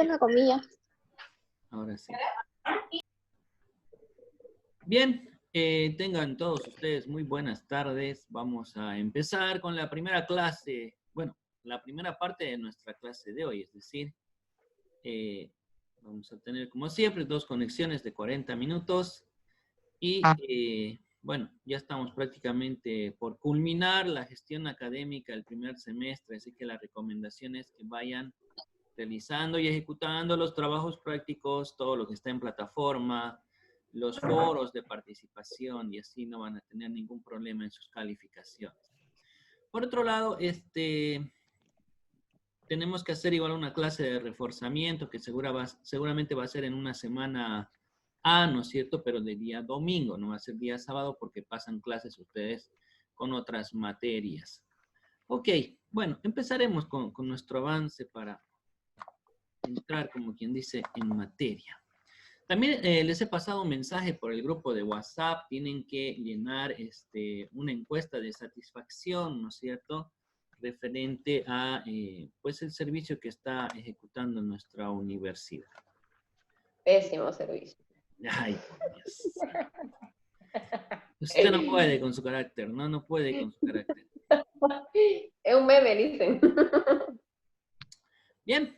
una comilla. Ahora sí. Bien, tengan todos ustedes muy buenas tardes. Vamos a empezar con la primera clase, bueno, la primera parte de nuestra clase de hoy, es decir, vamos a tener como siempre 2 conexiones de 40 minutos y bueno, ya estamos prácticamente por culminar la gestión académica del primer semestre, así que la recomendación es que vayan realizando y ejecutando los trabajos prácticos, todo lo que está en plataforma, los foros de participación, y así no van a tener ningún problema en sus calificaciones. Por otro lado, tenemos que hacer igual una clase de reforzamiento que seguramente va a ser en una semana ¿no es cierto? Pero de día domingo, no va a ser día sábado porque pasan clases ustedes con otras materias. Ok, bueno, empezaremos con nuestro avance para entrar, como quien dice, en materia. También les he pasado un mensaje por el grupo de WhatsApp. Tienen que llenar una encuesta de satisfacción, ¿no es cierto?, referente a pues el servicio que está ejecutando nuestra universidad. Pésimo servicio. Ay, por Dios. Usted no puede con su carácter, ¿no? No puede con su carácter. Es un meme, dicen. Bien,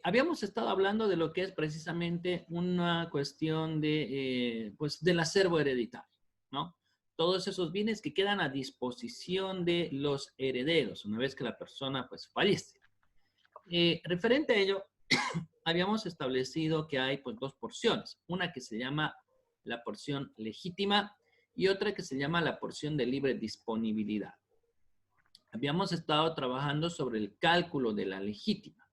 habíamos estado hablando de lo que es precisamente una cuestión de, pues, del acervo hereditario, ¿no? Todos esos bienes que quedan a disposición de los herederos una vez que la persona, pues, fallece. Referente a ello, habíamos establecido que hay, pues, 2 porciones. Una que se llama la porción legítima y otra que se llama la porción de libre disponibilidad. Habíamos estado trabajando sobre el cálculo de la legítima.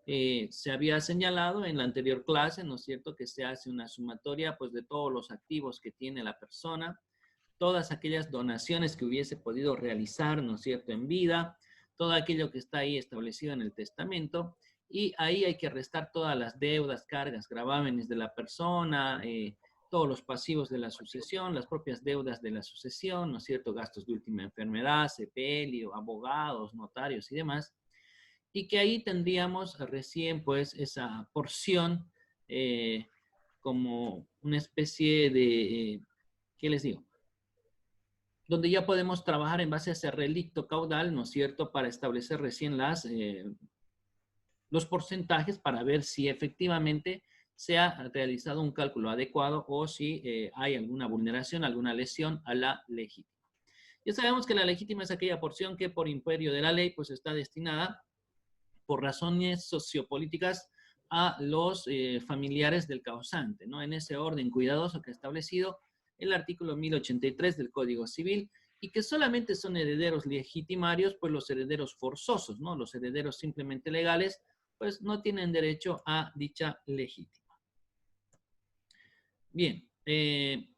Se había señalado en la anterior clase, ¿no es cierto?, que se hace una sumatoria, pues, de todos los activos que tiene la persona, todas aquellas donaciones que hubiese podido realizar, ¿no es cierto?, en vida, todo aquello que está ahí establecido en el testamento, y ahí hay que restar todas las deudas, cargas, gravámenes de la persona, todos los pasivos de la sucesión, las propias deudas de la sucesión, ¿no es cierto?, gastos de última enfermedad, sepelio, abogados, notarios y demás, y que ahí tendríamos recién, pues, esa porción como una especie de, ¿qué les digo?, donde ya podemos trabajar en base a ese relicto caudal, ¿no es cierto?, para establecer recién los porcentajes para ver si efectivamente se ha realizado un cálculo adecuado o si hay alguna vulneración, alguna lesión a la legítima. Ya sabemos que la legítima es aquella porción que por imperio de la ley, pues, está destinada por razones sociopolíticas a los familiares del causante, ¿no? En ese orden cuidadoso que ha establecido el artículo 1083 del Código Civil, y que solamente son herederos legitimarios, pues, los herederos forzosos, ¿no? Los herederos simplemente legales, pues, no tienen derecho a dicha legítima. Bien, se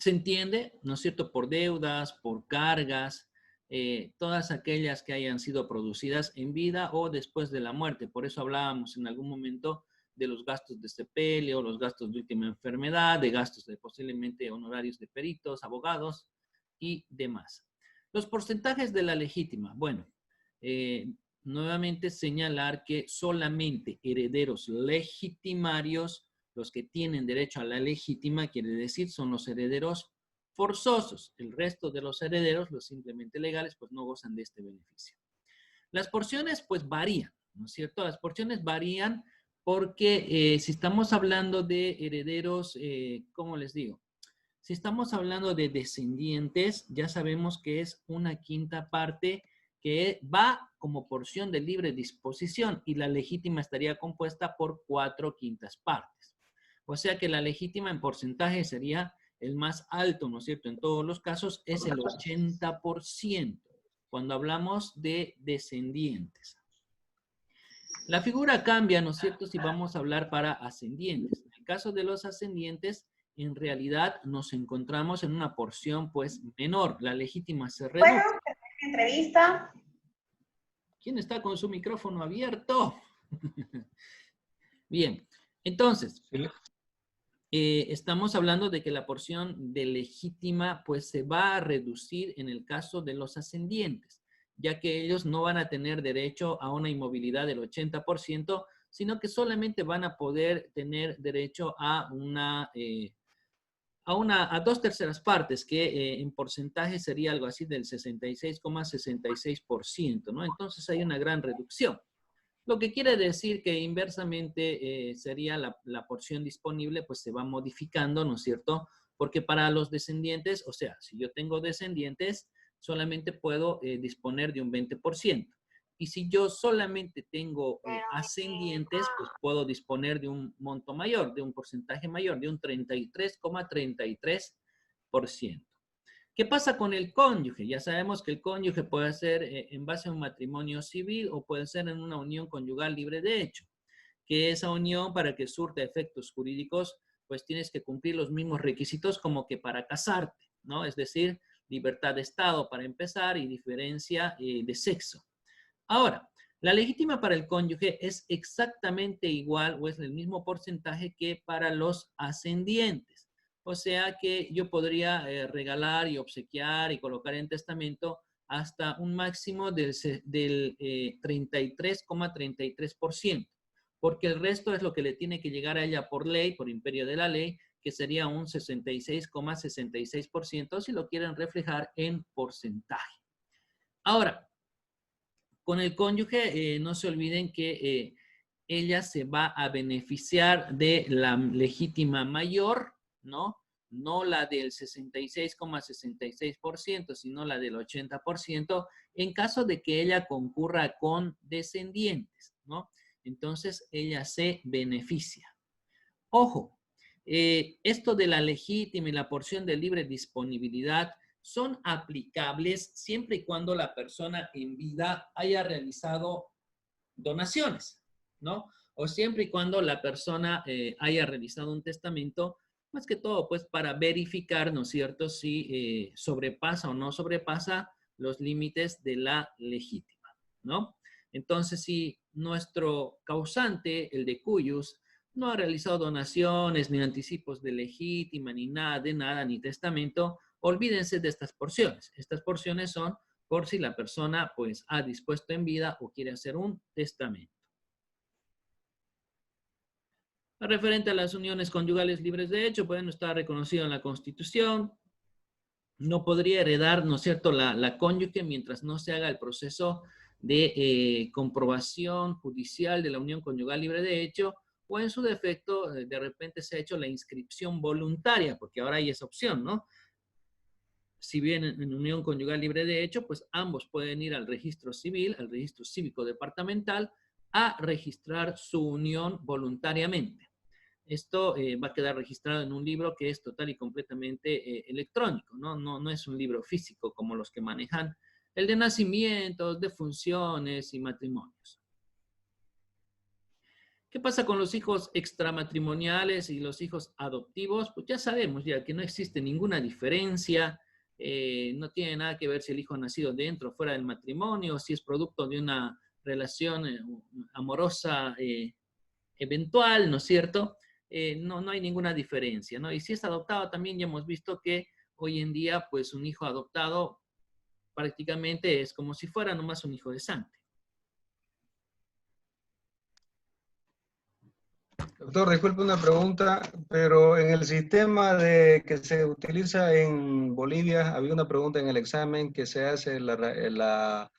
entiende, ¿no es cierto?, por deudas, por cargas, todas aquellas que hayan sido producidas en vida o después de la muerte. Por eso hablábamos en algún momento de los gastos de sepelio, los gastos de última enfermedad, de gastos de posiblemente honorarios de peritos, abogados y demás. Los porcentajes de la legítima. Bueno, nuevamente señalar que solamente herederos legitimarios, los que tienen derecho a la legítima, quiere decir, son los herederos forzosos. El resto de los herederos, los simplemente legales, pues no gozan de este beneficio. Las porciones, pues varían, ¿no es cierto? Las porciones varían porque si estamos hablando de herederos, ¿cómo les digo? Si estamos hablando de descendientes, ya sabemos que es 1/5 parte que va como porción de libre disposición y la legítima estaría compuesta por 4/5 partes. O sea que la legítima en porcentaje sería el más alto, ¿no es cierto? En todos los casos es el 80% cuando hablamos de descendientes. La figura cambia, ¿no es cierto?, si vamos a hablar para ascendientes. En el caso de los ascendientes, en realidad nos encontramos en una porción, pues, menor. La legítima se reduce. Bueno, entrevista. ¿Quién está con su micrófono abierto? Bien, entonces, estamos hablando de que la porción de legítima, pues, se va a reducir en el caso de los ascendientes. ya que ellos no van a tener derecho a una inmovilidad del 80%, sino que solamente van a poder tener derecho a a 2/3 partes, que en porcentaje sería algo así del 66,66%, ¿no? Entonces hay una gran reducción. Lo que quiere decir que inversamente sería la porción disponible, pues se va modificando, ¿no es cierto? Porque para los descendientes, o sea, si yo tengo descendientes, solamente puedo disponer de un 20%. Y si yo solamente tengo ascendientes, pues puedo disponer de un monto mayor, de un porcentaje mayor, de un 33,33%. ¿Qué pasa con el cónyuge? Ya sabemos que el cónyuge puede ser en base a un matrimonio civil o puede ser en una unión conyugal libre de hecho, que esa unión, para que surta efectos jurídicos, pues tienes que cumplir los mismos requisitos como que para casarte, ¿no? Es decir, libertad de estado para empezar y diferencia de sexo. Ahora, la legítima para el cónyuge es exactamente igual o es el mismo porcentaje que para los ascendientes. O sea que yo podría regalar y obsequiar y colocar en testamento hasta un máximo del 33,33%, porque el resto es lo que le tiene que llegar a ella por ley, por imperio de la ley, que sería un 66,66% si lo quieren reflejar en porcentaje. Ahora, con el cónyuge, no se olviden que ella se va a beneficiar de la legítima mayor, ¿no? No la del 66,66%, sino la del 80%, en caso de que ella concurra con descendientes, ¿no? Entonces, ella se beneficia. Ojo, esto de la legítima y la porción de libre disponibilidad son aplicables siempre y cuando la persona en vida haya realizado donaciones, ¿no? O siempre y cuando la persona haya realizado un testamento, más que todo, pues para verificar, ¿no es cierto?, si sobrepasa o no sobrepasa los límites de la legítima, ¿no? Entonces, si nuestro causante, el de cuyos, no ha realizado donaciones, ni anticipos de legítima, ni nada de nada, ni testamento, olvídense de estas porciones. Estas porciones son por si la persona pues ha dispuesto en vida o quiere hacer un testamento. Referente a las uniones conyugales libres de hecho, pueden estar reconocidas en la Constitución. No podría heredar, ¿no es cierto?, la cónyuge mientras no se haga el proceso de comprobación judicial de la unión conyugal libre de hecho, o en su defecto, de repente se ha hecho la inscripción voluntaria, porque ahora hay esa opción, ¿no? Si bien en unión conyugal libre de hecho, pues ambos pueden ir al registro civil, al registro cívico departamental, a registrar su unión voluntariamente. Esto va a quedar registrado en un libro que es total y completamente electrónico, ¿no? No es un libro físico como los que manejan el de nacimientos, de funciones y matrimonios. ¿Qué pasa con los hijos extramatrimoniales y los hijos adoptivos? Pues ya sabemos ya que no existe ninguna diferencia. No tiene nada que ver si el hijo ha nacido dentro o fuera del matrimonio, si es producto de una relación amorosa eventual, ¿no es cierto? No hay ninguna diferencia, ¿no? Y si es adoptado, también ya hemos visto que hoy en día, pues un hijo adoptado prácticamente es como si fuera nomás un hijo de sangre. Doctor, disculpe una pregunta, pero en el sistema que se utiliza en Bolivia, había una pregunta en el examen que se hace la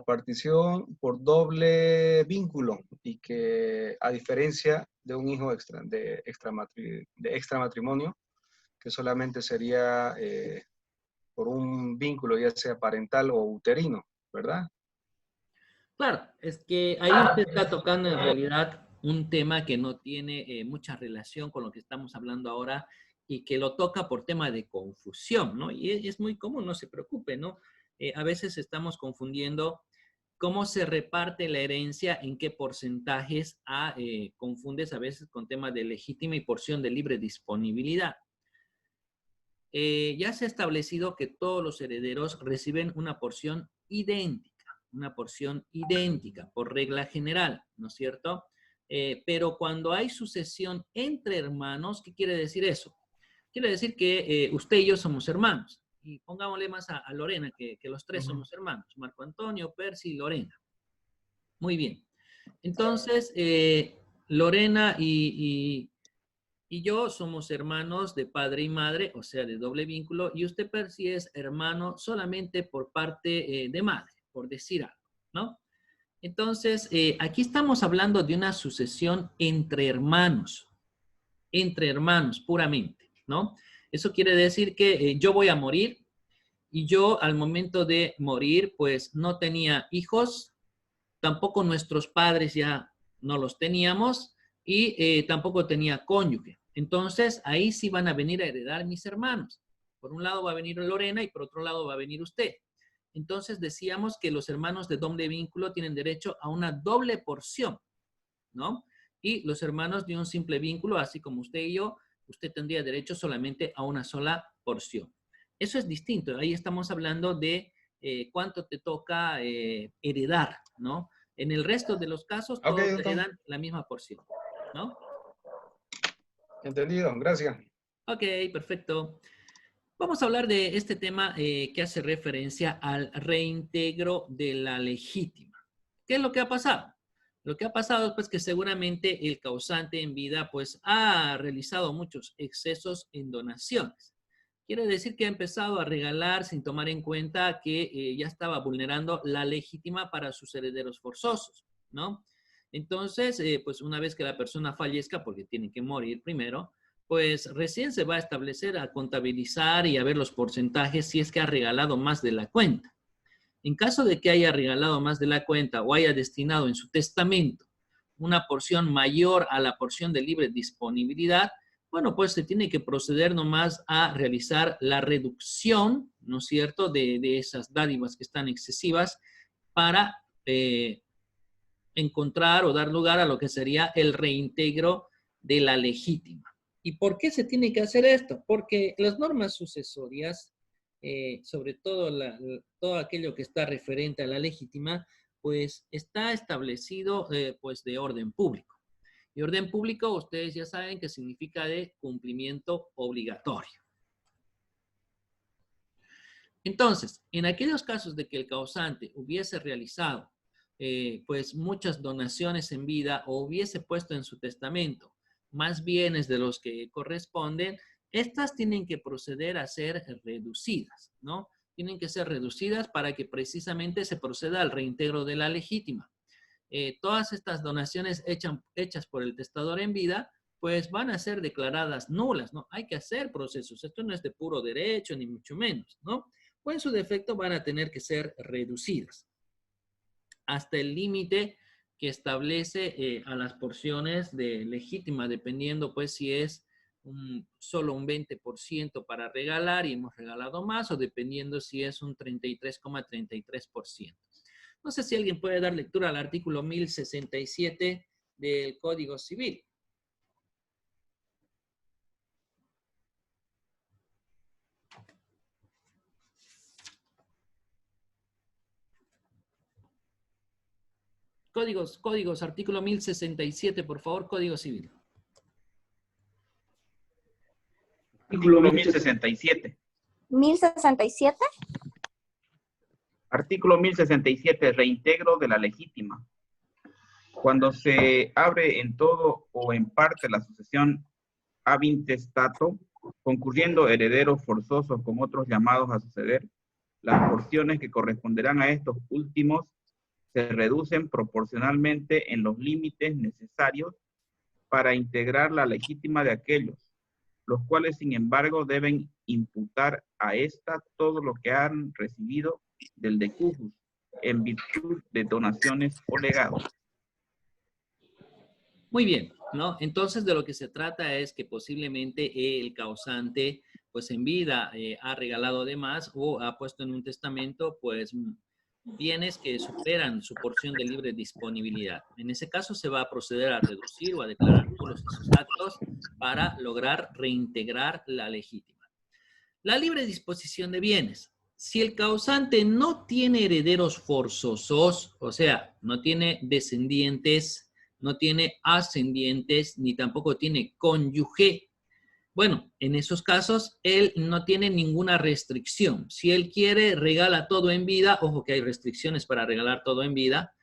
partición por doble vínculo y que a diferencia de un hijo de extramatrimonio, que solamente sería por un vínculo ya sea parental o uterino, ¿verdad? Claro, es que ahí usted está tocando en realidad un tema que no tiene mucha relación con lo que estamos hablando ahora y que lo toca por tema de confusión, ¿no? Y es muy común, no se preocupe, ¿no? A veces estamos confundiendo cómo se reparte la herencia, en qué porcentajes, confundes a veces con temas de legítima y porción de libre disponibilidad. Ya se ha establecido que todos los herederos reciben una porción idéntica por regla general, ¿no es cierto? Pero cuando hay sucesión entre hermanos, ¿qué quiere decir eso? Quiere decir que usted y yo somos hermanos y pongámosle más a Lorena, que los tres somos hermanos, Marco Antonio, Percy y Lorena. Muy bien. Entonces, Lorena y yo somos hermanos de padre y madre, o sea, de doble vínculo, y usted, Percy, es hermano solamente por parte de madre, por decir algo, ¿no? Entonces, aquí estamos hablando de una sucesión entre hermanos puramente, ¿no? Eso quiere decir que yo voy a morir y yo al momento de morir, pues no tenía hijos, tampoco nuestros padres ya no los teníamos y tampoco tenía cónyuge. Entonces, ahí sí van a venir a heredar mis hermanos. Por un lado va a venir Lorena y por otro lado va a venir usted. Entonces, decíamos que los hermanos de doble vínculo tienen derecho a una doble porción, ¿no? Y los hermanos de un simple vínculo, así como usted y yo, usted tendría derecho solamente a una sola porción. Eso es distinto. Ahí estamos hablando de cuánto te toca heredar, ¿no? En el resto de los casos, todos heredan la misma porción, ¿no? Entendido, gracias. Ok, perfecto. Vamos a hablar de este tema que hace referencia al reintegro de la legítima. ¿Qué es lo que ha pasado? Lo que ha pasado es pues, que seguramente el causante en vida pues, ha realizado muchos excesos en donaciones. Quiere decir que ha empezado a regalar sin tomar en cuenta que ya estaba vulnerando la legítima para sus herederos forzosos, ¿no? Entonces, pues una vez que la persona fallezca, porque tiene que morir primero, pues recién se va a establecer a contabilizar y a ver los porcentajes si es que ha regalado más de la cuenta. En caso de que haya regalado más de la cuenta o haya destinado en su testamento una porción mayor a la porción de libre disponibilidad, bueno, pues se tiene que proceder nomás a realizar la reducción, ¿no es cierto?, de esas dádivas que están excesivas para encontrar o dar lugar a lo que sería el reintegro de la legítima. ¿Y por qué se tiene que hacer esto? Porque las normas sucesorias, sobre todo todo aquello que está referente a la legítima, pues está establecido pues de orden público. Y orden público, ustedes ya saben que significa de cumplimiento obligatorio. Entonces, en aquellos casos de que el causante hubiese realizado pues muchas donaciones en vida o hubiese puesto en su testamento más bienes de los que corresponden, estas tienen que proceder a ser reducidas, ¿no? Tienen que ser reducidas para que precisamente se proceda al reintegro de la legítima. Todas estas donaciones hechas por el testador en vida, pues van a ser declaradas nulas, ¿no? Hay que hacer procesos. Esto no es de puro derecho, ni mucho menos, ¿no? O en su defecto van a tener que ser reducidas hasta el límite que establece a las porciones de legítima, dependiendo pues si es solo un 20% para regalar y hemos regalado más, o dependiendo si es un 33,33%. No sé si alguien puede dar lectura al artículo 1067 del Código Civil. Códigos, artículo 1067, por favor, Código Civil. Artículo 1067. ¿1067? Artículo 1067, reintegro de la legítima. Cuando se abre en todo o en parte la sucesión ab intestato, concurriendo herederos forzosos con otros llamados a suceder, las porciones que corresponderán a estos últimos se reducen proporcionalmente en los límites necesarios para integrar la legítima de aquellos, los cuales sin embargo deben imputar a ésta todo lo que han recibido del decujus en virtud de donaciones o legados. Muy bien, ¿no? Entonces de lo que se trata es que posiblemente el causante pues en vida ha regalado de más o ha puesto en un testamento pues bienes que superan su porción de libre disponibilidad. En ese caso se va a proceder a reducir o a declarar nulos esos actos para lograr reintegrar la legítima. La libre disposición de bienes. Si el causante no tiene herederos forzosos, o sea, no tiene descendientes, no tiene ascendientes, ni tampoco tiene cónyuge, Bueno, en esos casos, él no tiene ninguna restricción. Si él quiere, regala todo en vida. Ojo que hay restricciones para regalar todo en vida.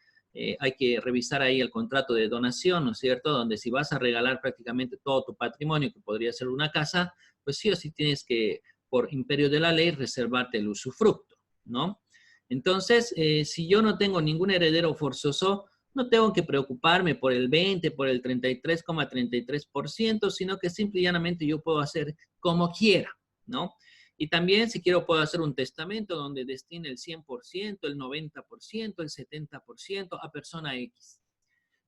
Hay que revisar ahí el contrato de donación, ¿no es cierto? Donde si vas a regalar prácticamente todo tu patrimonio, que podría ser una casa, pues sí o sí tienes que, por imperio de la ley, reservarte el usufructo, ¿no? Entonces, si yo no tengo ningún heredero forzoso, no tengo que preocuparme por el 20, por el 33,33%, sino que simple y llanamente yo puedo hacer como quiera, ¿no? Y también, si quiero, puedo hacer un testamento donde destine el 100%, el 90%, el 70% a persona X.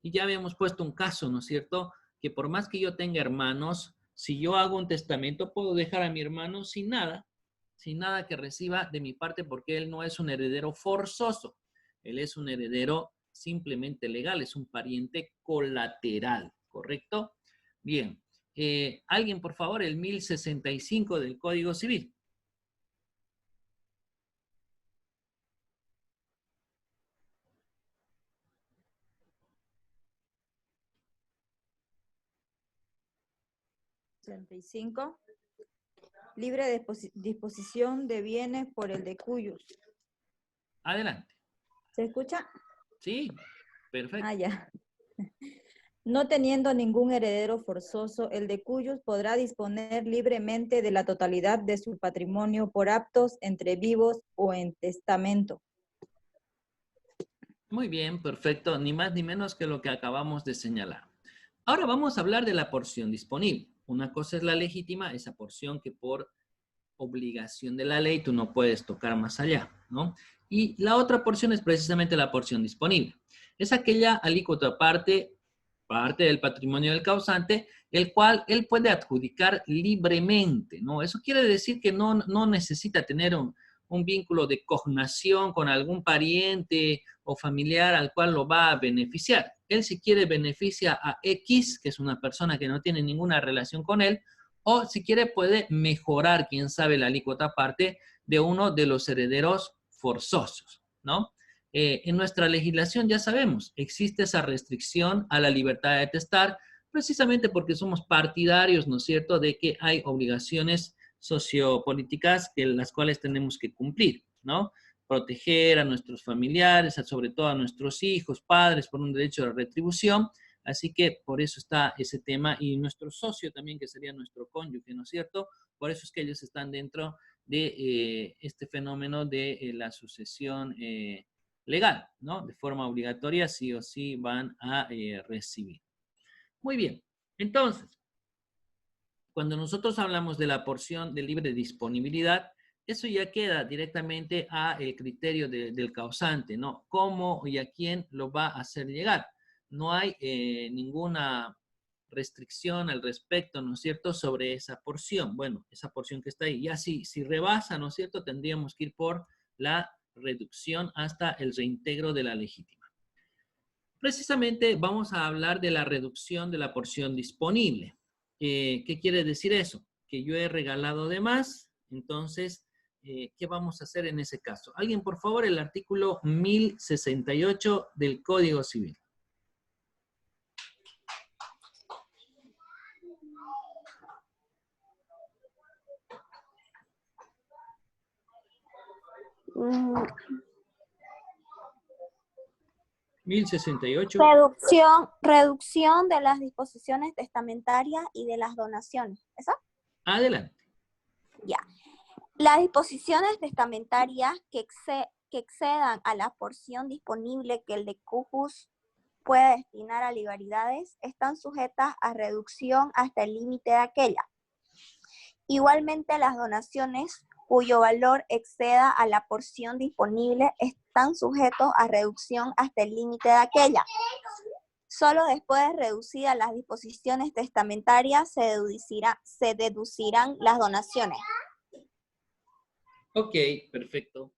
Y ya habíamos puesto un caso, ¿no es cierto? Que por más que yo tenga hermanos, si yo hago un testamento, puedo dejar a mi hermano sin nada que reciba de mi parte, porque él no es un heredero forzoso. Él es un heredero simplemente legal, es un pariente colateral, ¿correcto? Bien. Alguien, por favor, el 1065 del Código Civil. Libre disposición de bienes por el de cuyos. Adelante. ¿Se escucha? Sí, perfecto. Ah, ya. No teniendo ningún heredero forzoso, el de cuyos podrá disponer libremente de la totalidad de su patrimonio por aptos entre vivos o en testamento. Muy bien, perfecto. Ni más ni menos que lo que acabamos de señalar. Ahora vamos a hablar de la porción disponible. Una cosa es la legítima, esa porción que por obligación de la ley tú no puedes tocar más allá, ¿no? Y la otra porción es precisamente la porción disponible. Es aquella alícuota parte del patrimonio del causante, el cual él puede adjudicar libremente, ¿no? Eso quiere decir que no necesita tener un vínculo de cognación con algún pariente o familiar al cual lo va a beneficiar. Él, si quiere, beneficia a X, que es una persona que no tiene ninguna relación con él, o si quiere puede mejorar, quién sabe, la alícuota parte de uno de los herederos forzosos, ¿no? En nuestra legislación ya sabemos, existe esa restricción a la libertad de testar, precisamente porque somos partidarios, ¿no es cierto?, de que hay obligaciones sociopolíticas que las cuales tenemos que cumplir, ¿no? Proteger a nuestros familiares, sobre todo a nuestros hijos, padres, por un derecho de retribución. Así que por eso está ese tema, y nuestro socio también, que sería nuestro cónyuge, ¿no es cierto? Por eso es que ellos están dentro de este fenómeno de la sucesión legal, ¿no? De forma obligatoria, sí o sí van a recibir. Muy bien. Entonces, cuando nosotros hablamos de la porción de libre disponibilidad, eso ya queda directamente a el criterio del causante, ¿no? ¿Cómo y a quién lo va a hacer llegar? No hay ninguna restricción al respecto, ¿no es cierto?, sobre esa porción. Bueno, esa porción que está ahí. Ya si rebasa, ¿no es cierto?, tendríamos que ir por la reducción hasta el reintegro de la legítima. Precisamente vamos a hablar de la reducción de la porción disponible. ¿Qué quiere decir eso? Que yo he regalado de más, entonces, ¿qué vamos a hacer en ese caso? Alguien, por favor, el artículo 1068 del Código Civil. Mm, 1068. reducción de las disposiciones testamentarias y de las donaciones. ¿Eso? Adelante. Ya. Las disposiciones testamentarias que excedan a la porción disponible que el de cujus puede destinar a liberalidades están sujetas a reducción hasta el límite de aquella. Igualmente, las donaciones cuyo valor exceda a la porción disponible están sujetos a reducción hasta el límite de aquella. Solo después de reducidas las disposiciones testamentarias se deducirán las donaciones. Ok, perfecto.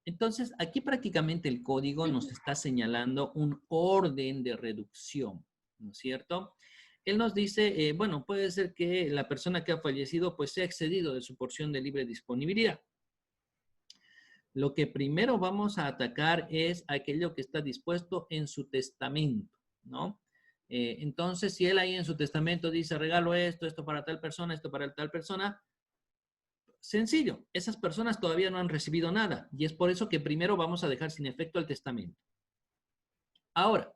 Entonces, aquí prácticamente el código nos está señalando un orden de reducción, ¿no es cierto? Él nos dice, bueno, puede ser que la persona que ha fallecido pues se ha excedido de su porción de libre disponibilidad. Lo que primero vamos a atacar es aquello que está dispuesto en su testamento, ¿no? Entonces, si él ahí en su testamento dice, regalo esto, esto para tal persona, esto para tal persona, sencillo, esas personas todavía no han recibido nada. Y es por eso que primero vamos a dejar sin efecto el testamento. Ahora,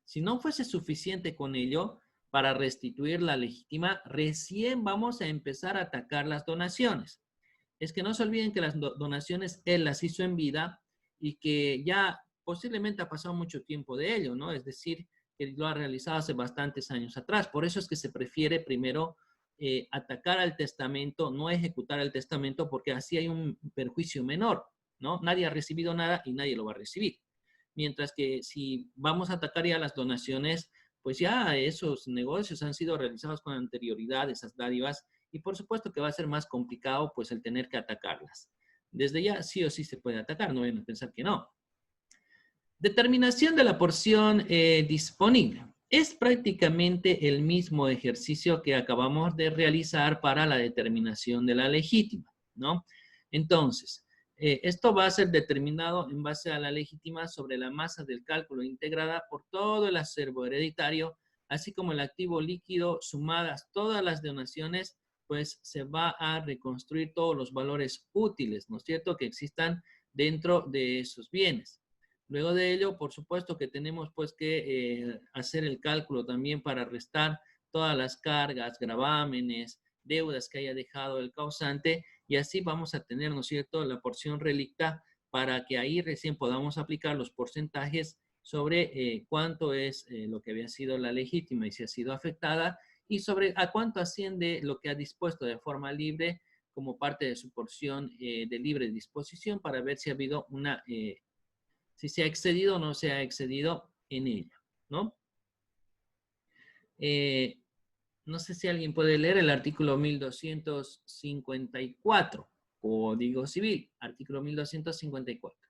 si no fuese suficiente con ello, para restituir la legítima, recién vamos a empezar a atacar las donaciones. Es que no se olviden que las donaciones él las hizo en vida y que ya posiblemente ha pasado mucho tiempo de ello, ¿no? Es decir, que lo ha realizado hace bastantes años atrás. Por eso es que se prefiere primero atacar al testamento, no ejecutar el testamento, porque así hay un perjuicio menor, ¿no? Nadie ha recibido nada y nadie lo va a recibir. Mientras que si vamos a atacar ya las donaciones, pues ya esos negocios han sido realizados con anterioridad, esas dádivas, y por supuesto que va a ser más complicado pues el tener que atacarlas. Desde ya sí o sí se puede atacar, no vayan a pensar que no. Determinación de la porción disponible. Es prácticamente el mismo ejercicio que acabamos de realizar para la determinación de la legítima, ¿no? Entonces, esto va a ser determinado en base a la legítima sobre la masa del cálculo integrada por todo el acervo hereditario, así como el activo líquido, sumadas todas las donaciones, pues se va a reconstruir todos los valores útiles, ¿no es cierto?, que existan dentro de esos bienes. Luego de ello, por supuesto que tenemos pues que hacer el cálculo también para restar todas las cargas, gravámenes, deudas que haya dejado el causante, y así vamos a tener, ¿no es cierto?, la porción relicta para que ahí recién podamos aplicar los porcentajes sobre cuánto es lo que había sido la legítima y si ha sido afectada, y sobre a cuánto asciende lo que ha dispuesto de forma libre como parte de su porción de libre disposición, para ver si ha habido una, si se ha excedido o no se ha excedido en ella, ¿no? No sé si alguien puede leer el artículo 1254, Código Civil, artículo 1254.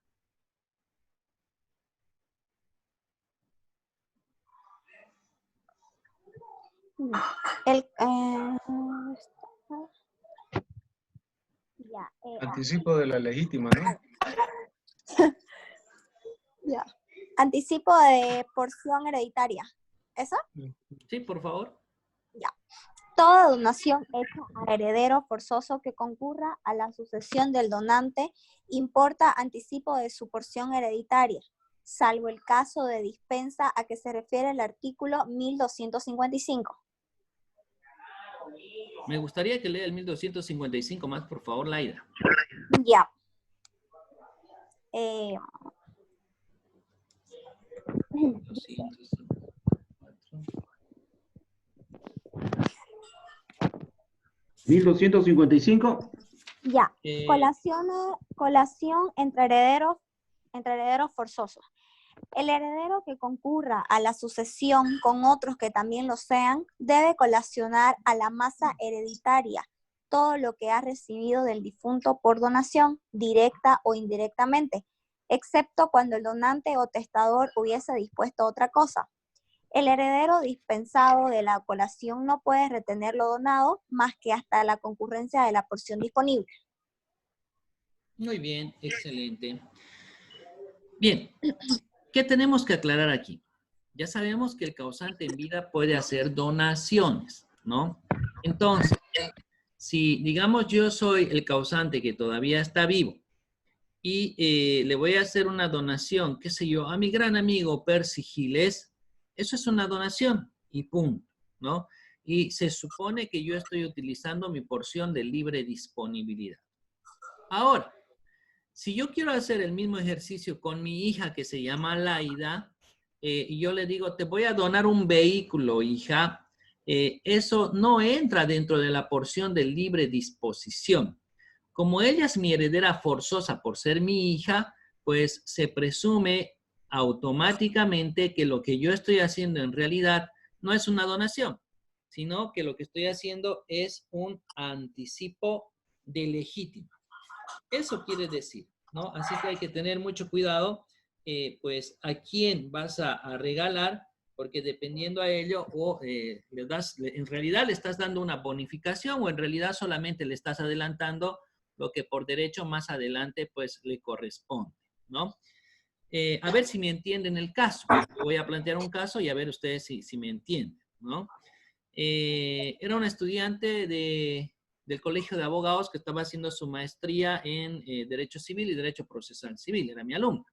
Anticipo de la legítima, ¿no? Ya. Anticipo de porción hereditaria. ¿Eso? Sí, por favor. Ya. Toda donación hecha a heredero forzoso que concurra a la sucesión del donante importa anticipo de su porción hereditaria, salvo el caso de dispensa a que se refiere el artículo 1255. Me gustaría que lea el 1255 más, por favor, Laida. Ya. 1255. Ya. Colación entre herederos forzosos. El heredero que concurra a la sucesión con otros que también lo sean, debe colacionar a la masa hereditaria todo lo que ha recibido del difunto por donación, directa o indirectamente, excepto cuando el donante o testador hubiese dispuesto otra cosa. El heredero dispensado de la colación no puede retener lo donado más que hasta la concurrencia de la porción disponible. Muy bien, excelente. Bien, ¿qué tenemos que aclarar aquí? Ya sabemos que el causante en vida puede hacer donaciones, ¿no? Entonces, si digamos yo soy el causante que todavía está vivo y le voy a hacer una donación, qué sé yo, a mi gran amigo Percy Giles, eso es una donación y punto, ¿no? Y se supone que yo estoy utilizando mi porción de libre disponibilidad. Ahora, si yo quiero hacer el mismo ejercicio con mi hija que se llama Laida, y yo le digo, te voy a donar un vehículo, hija, eso no entra dentro de la porción de libre disposición. Como ella es mi heredera forzosa por ser mi hija, pues se presume automáticamente que lo que yo estoy haciendo en realidad no es una donación, sino que lo que estoy haciendo es un anticipo de legítima. Eso quiere decir, ¿no? Así que hay que tener mucho cuidado, pues, a quién vas a regalar, porque dependiendo a ello, o en realidad le estás dando una bonificación, o en realidad solamente le estás adelantando lo que por derecho más adelante, pues, le corresponde, ¿no? A ver si me entienden el caso. Voy a plantear un caso y a ver ustedes si me entienden, ¿no? Era una estudiante del Colegio de Abogados que estaba haciendo su maestría en Derecho Civil y Derecho Procesal Civil. Era mi alumna.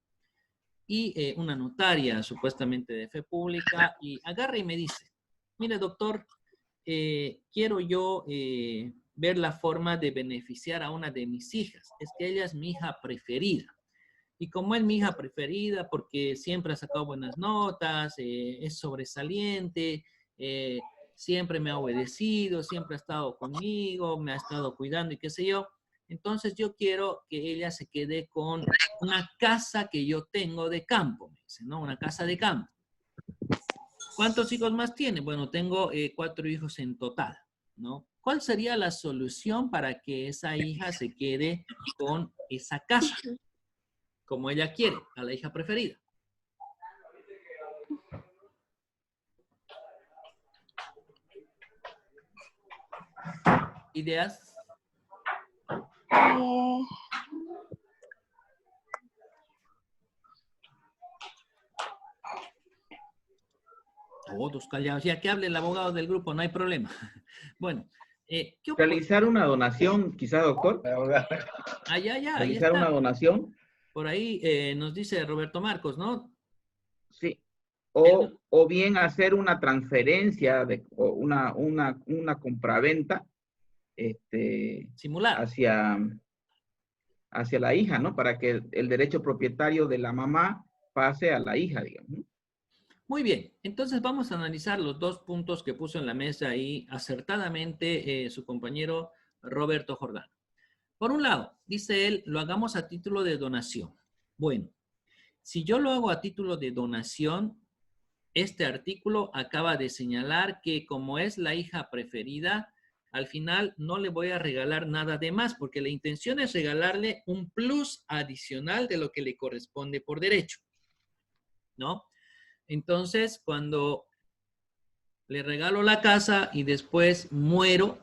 Y una notaria, supuestamente de fe pública, y agarra y me dice, mire, doctor, quiero yo ver la forma de beneficiar a una de mis hijas. Es que ella es mi hija preferida. Y como es mi hija preferida, porque siempre ha sacado buenas notas, es sobresaliente, siempre me ha obedecido, siempre ha estado conmigo, me ha estado cuidando y qué sé yo. Entonces yo quiero que ella se quede con una casa que yo tengo de campo, me dice, ¿no? Una casa de campo. ¿Cuántos hijos más tiene? Bueno, tengo 4 hijos en total, ¿no? ¿Cuál sería la solución para que esa hija se quede con esa casa? Como ella quiere, a la hija preferida. ¿Ideas? Todos callados. Ya que hable el abogado del grupo, no hay problema. Bueno. ¿qué Realizar una donación, quizá, doctor. Ya. Realizar ahí está. una donación. Por ahí nos dice Roberto Marcos, ¿no? Sí. O bien hacer una transferencia, o una compraventa simular hacia la hija, ¿no? Para que el derecho propietario de la mamá pase a la hija, digamos. Muy bien, entonces vamos a analizar los 2 puntos que puso en la mesa ahí acertadamente su compañero Roberto Jordán. Por un lado, dice él, lo hagamos a título de donación. Bueno, si yo lo hago a título de donación, este artículo acaba de señalar que como es la hija preferida, al final no le voy a regalar nada de más, porque la intención es regalarle un plus adicional de lo que le corresponde por derecho, ¿no? Entonces, cuando le regalo la casa y después muero,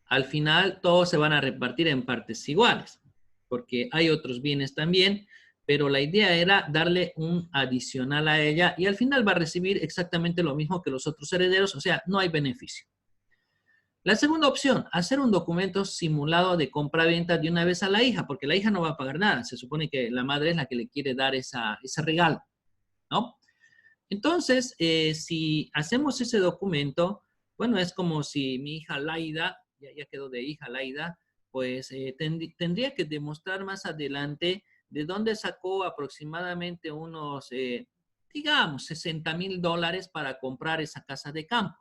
al final todos se van a repartir en partes iguales, porque hay otros bienes también, pero la idea era darle un adicional a ella y al final va a recibir exactamente lo mismo que los otros herederos, o sea, no hay beneficio. La segunda opción, hacer un documento simulado de compra-venta de una vez a la hija, porque la hija no va a pagar nada, se supone que la madre es la que le quiere dar ese regalo, ¿no? Entonces, si hacemos ese documento, bueno, es como si mi hija Laida, ya quedó de hija Laida, pues tendría que demostrar más adelante de dónde sacó aproximadamente unos, digamos, $60,000 para comprar esa casa de campo.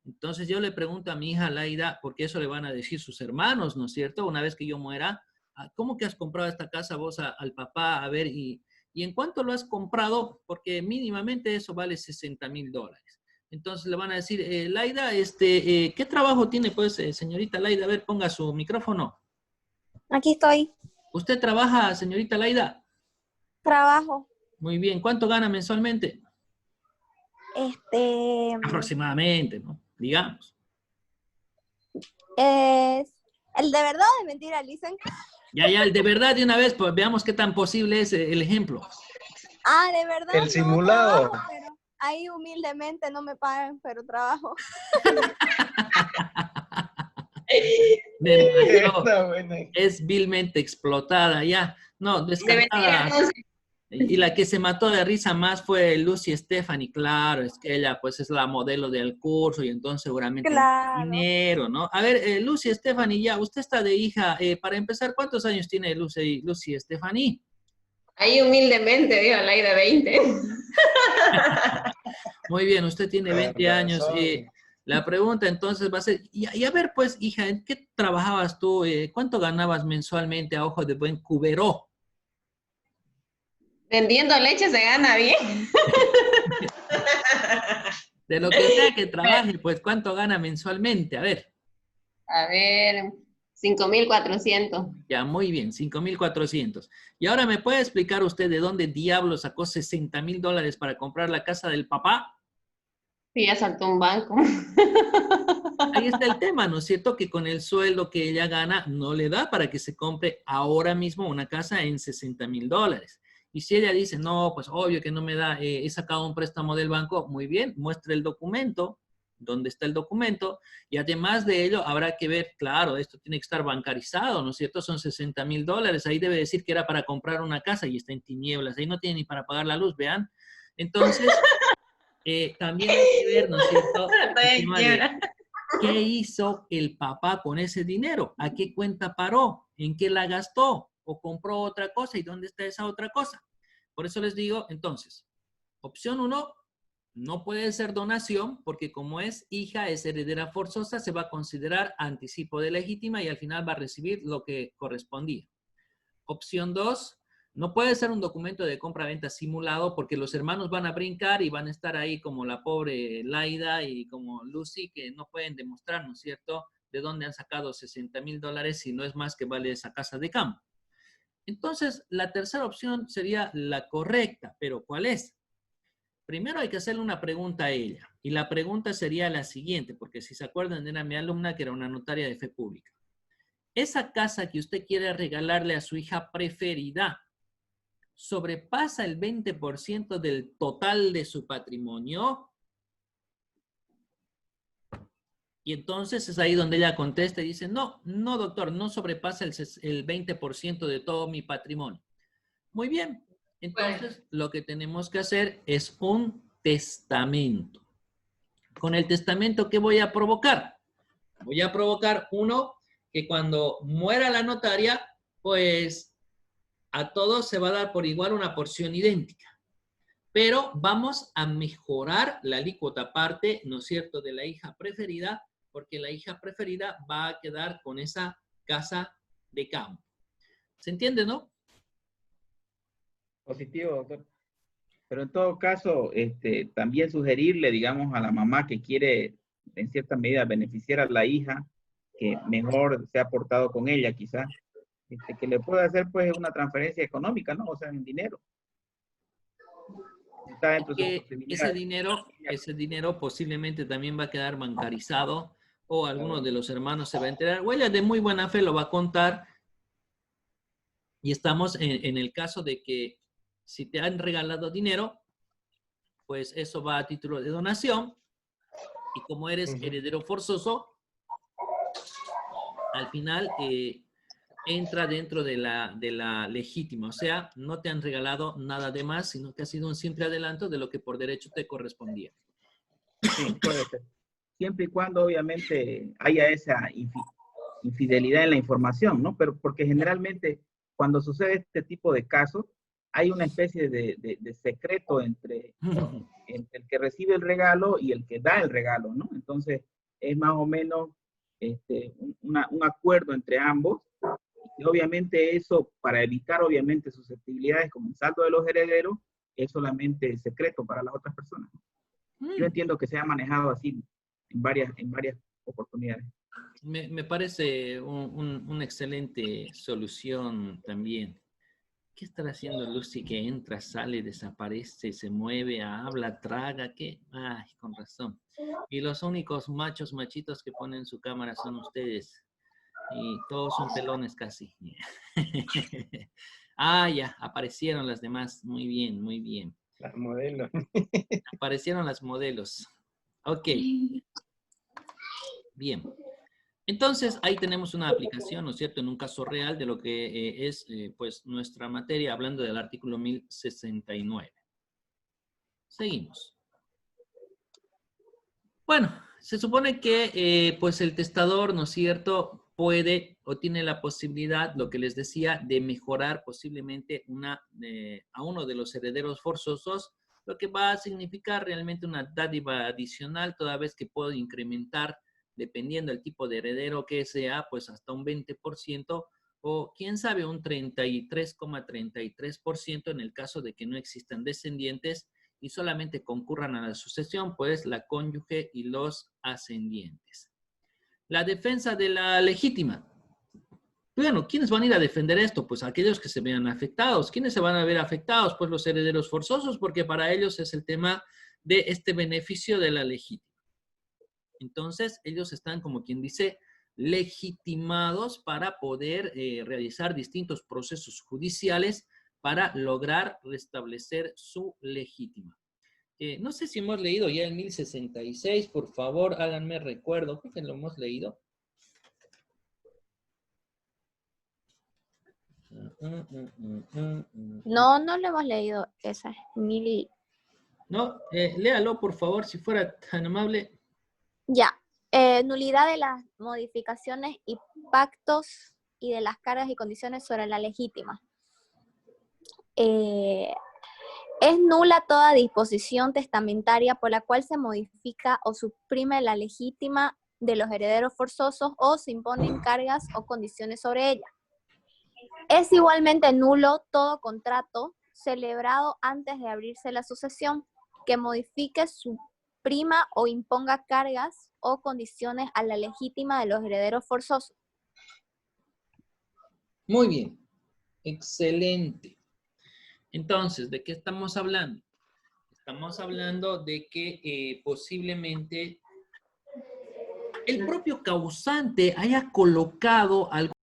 Entonces yo le pregunto a mi hija Laida, porque eso le van a decir sus hermanos, ¿no es cierto? Una vez que yo muera, ¿cómo que has comprado esta casa vos al papá? A ver, ¿y en cuánto lo has comprado? Porque mínimamente eso vale $60,000. Entonces le van a decir, Laida, ¿qué trabajo tiene pues, señorita Laida? A ver, ponga su micrófono. Aquí estoy. ¿Usted trabaja, señorita Laida? Trabajo. Muy bien. ¿Cuánto gana mensualmente? Aproximadamente, ¿no? Digamos. Es el de verdad o de mentira, dicen. Ya, el de verdad de una vez, pues veamos qué tan posible es el ejemplo. De verdad. El simulado. Trabajo, pero ahí humildemente no me pagan, pero trabajo. Es vilmente explotada ya. No, descartada. Y la que se mató de risa más fue Lucy Stephanie, claro, es que ella pues es la modelo del curso y entonces seguramente dinero, ¿no? A ver, Lucy Stephanie, ya, usted está de hija, para empezar, ¿cuántos años tiene Lucy Stephanie? Ahí humildemente, digo, Laida, 20. Muy bien, usted tiene 20 años. La pregunta entonces va a ser, y a ver pues, hija, ¿en qué trabajabas tú? ¿Cuánto ganabas mensualmente a ojo de buen cubero? Vendiendo leche se gana bien. De lo que sea que trabaje, pues, ¿cuánto gana mensualmente? A ver. 5,400. Ya, muy bien, 5,400. Y ahora, ¿me puede explicar usted de dónde diablos sacó $60,000 para comprar la casa del papá? Sí, asaltó un banco. Ahí está el tema, ¿no es cierto? Que con el sueldo que ella gana no le da para que se compre ahora mismo una casa en $60,000. Y si ella dice, no, pues obvio que no me da, he sacado un préstamo del banco, muy bien, muestre el documento, dónde está el documento, y además de ello habrá que ver, claro, esto tiene que estar bancarizado, ¿no es cierto? Son $60,000, ahí debe decir que era para comprar una casa y está en tinieblas, ahí no tiene ni para pagar la luz, vean. Entonces, también hay que ver, ¿no es cierto? El tema de qué hizo el papá con ese dinero, a qué cuenta paró, en qué la gastó, o compró otra cosa y dónde está esa otra cosa. Por eso les digo, entonces, opción 1, no puede ser donación porque como es hija, es heredera forzosa, se va a considerar anticipo de legítima y al final va a recibir lo que correspondía. Opción 2, no puede ser un documento de compra-venta simulado porque los hermanos van a brincar y van a estar ahí como la pobre Laida y como Lucy que no pueden demostrar, ¿no es cierto?, de dónde han sacado $60,000 si no es más que vale esa casa de campo. Entonces, la tercera opción sería la correcta, pero ¿cuál es? Primero hay que hacerle una pregunta a ella. Y la pregunta sería la siguiente, porque si se acuerdan, era mi alumna que era una notaria de fe pública. Esa casa que usted quiere regalarle a su hija preferida, ¿sobrepasa el 20% del total de su patrimonio? Y entonces es ahí donde ella contesta y dice, no, no, doctor, no sobrepasa el 20% de todo mi patrimonio. Muy bien. Entonces, lo que tenemos que hacer es un testamento. Con el testamento, ¿qué voy a provocar? Voy a provocar, uno, que cuando muera la notaria, pues a todos se va a dar por igual una porción idéntica. Pero vamos a mejorar la alícuota parte, ¿no es cierto?, de la hija preferida, porque la hija preferida va a quedar con esa casa de campo. ¿Se entiende, no? Positivo, doctor. Pero en todo caso, también sugerirle, digamos, a la mamá que quiere, en cierta medida, beneficiar a la hija, que mejor se ha portado con ella, quizás, que le pueda hacer, pues, una transferencia económica, ¿no? O sea, en dinero. Está dentro de sus posibilidades. Ese dinero posiblemente también va a quedar bancarizado o alguno de los hermanos se va a enterar, o ella de muy buena fe lo va a contar. Y estamos en el caso de que si te han regalado dinero, pues eso va a título de donación. Y como eres heredero forzoso, al final entra dentro de la legítima. O sea, no te han regalado nada de más, sino que ha sido un simple adelanto de lo que por derecho te correspondía. Sí, puede ser. Siempre y cuando, obviamente, haya esa infidelidad en la información, ¿no? Pero porque generalmente, cuando sucede este tipo de casos, hay una especie de secreto entre el que recibe el regalo y el que da el regalo, ¿no? Entonces, es más o menos un acuerdo entre ambos. Y obviamente eso, para evitar, obviamente, susceptibilidades como el saldo de los herederos, es solamente secreto para las otras personas. Yo entiendo que se ha manejado así en varias oportunidades. Me parece una excelente solución también. ¿Qué estará haciendo Lucy que entra, sale, desaparece, se mueve, habla, traga? ¿Qué? Ay, con razón. Y los únicos machitos que ponen su cámara son ustedes. Y todos son pelones casi. Ah, ya, aparecieron las demás. Muy bien, muy bien. Las modelos. Aparecieron las modelos. Ok. Bien. Entonces, ahí tenemos una aplicación, ¿no es cierto?, en un caso real de lo que es, pues, nuestra materia, hablando del artículo 1069. Seguimos. Bueno, se supone que, pues, el testador, ¿no es cierto?, puede o tiene la posibilidad, lo que les decía, de mejorar posiblemente a uno de los herederos forzosos, lo que va a significar realmente una dádiva adicional, toda vez que puedo incrementar, dependiendo del tipo de heredero que sea, pues hasta un 20% o quién sabe un 33,33% en el caso de que no existan descendientes y solamente concurran a la sucesión, pues la cónyuge y los ascendientes. La defensa de la legítima. Bueno, ¿quiénes van a ir a defender esto? Pues aquellos que se vean afectados. ¿Quiénes se van a ver afectados? Pues los herederos forzosos, porque para ellos es el tema de este beneficio de la legítima. Entonces, ellos están, como quien dice, legitimados para poder realizar distintos procesos judiciales para lograr restablecer su legítima. No sé si hemos leído ya el 1066, por favor, háganme recuerdo, creo que lo hemos leído. No, no lo hemos leído esa. No, léalo, por favor, si fuera tan amable. Ya. Nulidad de las modificaciones y pactos y de las cargas y condiciones sobre la legítima. Es nula toda disposición testamentaria por la cual se modifica o suprime la legítima de los herederos forzosos o se imponen cargas o condiciones sobre ella. Es igualmente nulo todo contrato celebrado antes de abrirse la sucesión que modifique, suprima o imponga cargas o condiciones a la legítima de los herederos forzosos. Muy bien, excelente. Entonces, ¿de qué estamos hablando? Estamos hablando de que posiblemente el propio causante haya colocado algo